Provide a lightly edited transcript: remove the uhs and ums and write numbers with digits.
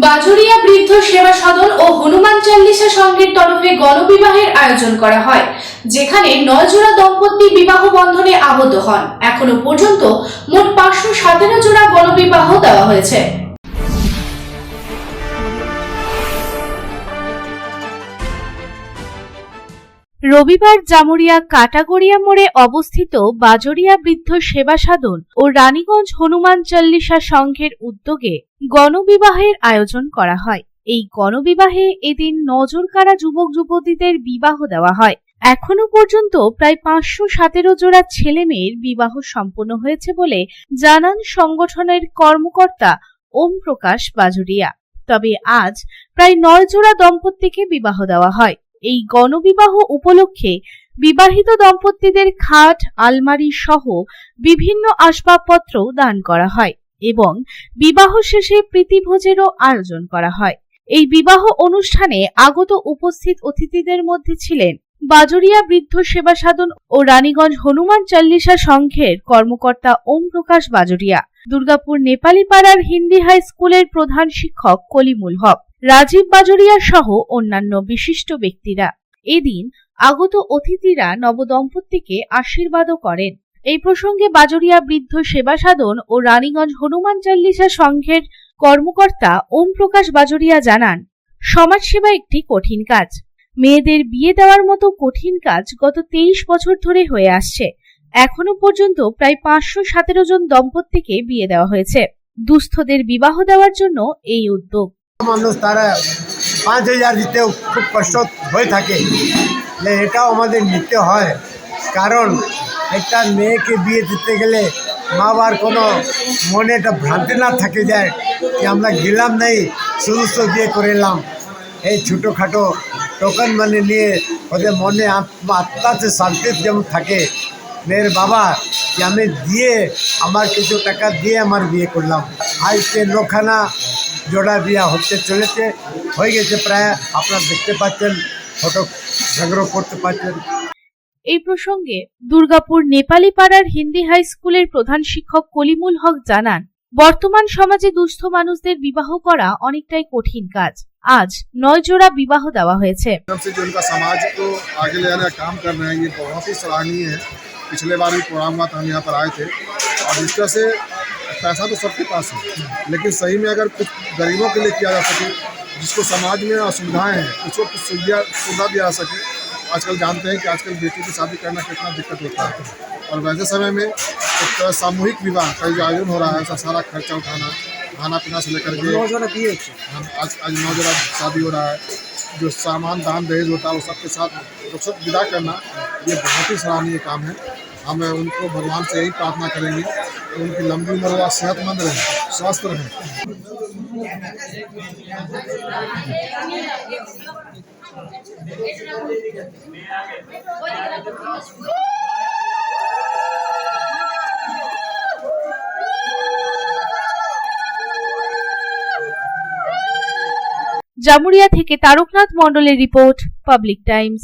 বাজুরিয়া বৃদ্ধ সেবা সদন ও হনুমান চল্লিশা সংঘের তরফে গণবিবাহের আয়োজন করা হয়, যেখানে 9 জোড়া দম্পতি বিবাহ বন্ধনে আবদ্ধ হন। এখনো পর্যন্ত মোট 517 জোড়া গণবিবাহ দেওয়া হয়েছে। রবিবার জামুরিয়া কাটাগড়িয়া মোড়ে অবস্থিত বাজরিয়া বৃদ্ধ সেবা সাধন ও রানীগঞ্জ হনুমান চল্লিশা সংঘের উদ্যোগে গণবিবাহের আয়োজন করা হয়। এই গণবিবাহে এদিন নজরকাড়া যুবক যুবতীদের বিবাহ দেওয়া হয়। এখনো পর্যন্ত প্রায় 517 জোড়া ছেলে মেয়ের বিবাহ সম্পন্ন হয়েছে বলে জানান সংগঠনের কর্মকর্তা ওম প্রকাশ বাজুরিয়া। তবে আজ প্রায় 9 জোড়া দম্পতিকে বিবাহ দেওয়া হয়। এই গণবিবাহ উপলক্ষে বিবাহিত দম্পতিদের খাট, আলমারি সহ বিভিন্ন আসবাবপত্র দান করা হয় এবং বিবাহ শেষে প্রীতিভোজেরও আয়োজন করা হয়। এই বিবাহ অনুষ্ঠানে আগত উপস্থিত অতিথিদের মধ্যে ছিলেন বাজুরিয়া বৃদ্ধ সেবা সাধন ও রানীগঞ্জ হনুমান চল্লিশা সংঘের কর্মকর্তা ওম প্রকাশ বাজুরিয়া, দুর্গাপুর নেপালি পাড়ার হিন্দি হাই স্কুলের প্রধান শিক্ষক কলিমুল হক, রাজীব বাজুরিয়া সহ অন্যান্য বিশিষ্ট ব্যক্তিরা। এদিন আগত অতিথিরা নবদম্পতিকে আশীর্বাদও করেন। এই প্রসঙ্গে বাজুরিয়া বৃদ্ধ সেবা সাধন ও রানীগঞ্জ হনুমান চল্লিশা সংঘের কর্মকর্তা ওম প্রকাশ বাজুরিয়া জানান, সমাজসেবা একটি কঠিন কাজ। মেয়েদের বিয়ে দেওয়ার মতো কঠিন কাজ গত 23 বছর ধরে হয়ে আসছে। এখনো পর্যন্ত প্রায় 517 জন দম্পতিকে বিয়ে দেওয়া হয়েছে। দুস্থদের বিবাহ দেওয়ার জন্য এই উদ্যোগ। মানুষ তারা 5000 দিতেও খুব কষ্ট হয়ে থাকে, এটাও আমাদের নিতে হয়। কারণ একটা মেয়েকে বিয়ে দিতে গেলে মা বাবার কোনো মনে একটা ভ্রান্তি না থাকে যায় যে আমরা গেলাম নেই, শুধু বিয়ে করে এলাম। এই ছোটোখাটো টোকন মানে নিয়ে ওদের মনে আত্মাতে শান্তি যেমন থাকে মেয়ের বাবা যে আমি দিয়ে আমার কিছু টাকা দিয়ে আমার বিয়ে করলাম। আজকে লোকখানা জোড়া বিয়া হতে চলেছে, হয়ে গেছে প্রায়, আপনারা দেখতে পাচ্ছেন, ফটো সংগ্রহ করতে পারছেন। এই প্রসঙ্গে দুর্গাপুর নেপালি পাড়ার হিন্দি হাই স্কুলের প্রধান শিক্ষক কলিমুল হক জানান, বর্তমান সমাজে দুস্থ মানুষদের বিবাহ করা অনেকটাই কঠিন কাজ। আজ 9 জোড়া বিবাহ দেওয়া হয়েছে। समाज को आगे ले जाने का काम कर रहे हैं, ये बहुत ही सराहनीय है। पिछले बार भी प्रोग्राम हुआ था, हम यहाँ पर आए थे, और इस तरह से पैसा तो सबके पास है, लेकिन सही में अगर कुछ गरीबों के लिए किया जा सके, जिसको समाज में असुविधाएं हैं उसको कुछ सुविधा दिया जा सके। आजकल जानते हैं कि आजकल बेटी की शादी करना कितना दिक्कत होता है, और वैसे समय में एक सामूहिक विवाह का जो आयोजन हो रहा है, उसका सारा खर्चा उठाना, खाना पीना से लेकर के आज 9 जगह शादी हो रहा है, जो सामान दान दहेज होता है वो सबके साथ रुखसत विदा करना, ये बहुत ही सराहनीय काम है। हम उनको भगवान से यही प्रार्थना करेंगे कि उनकी लंबी उम्र व सेहतमंद रहे, स्वस्थ रहें। জামুরিয়া থেকে তারকনাথ মণ্ডলের রিপোর্ট, পাবলিক টাইমস।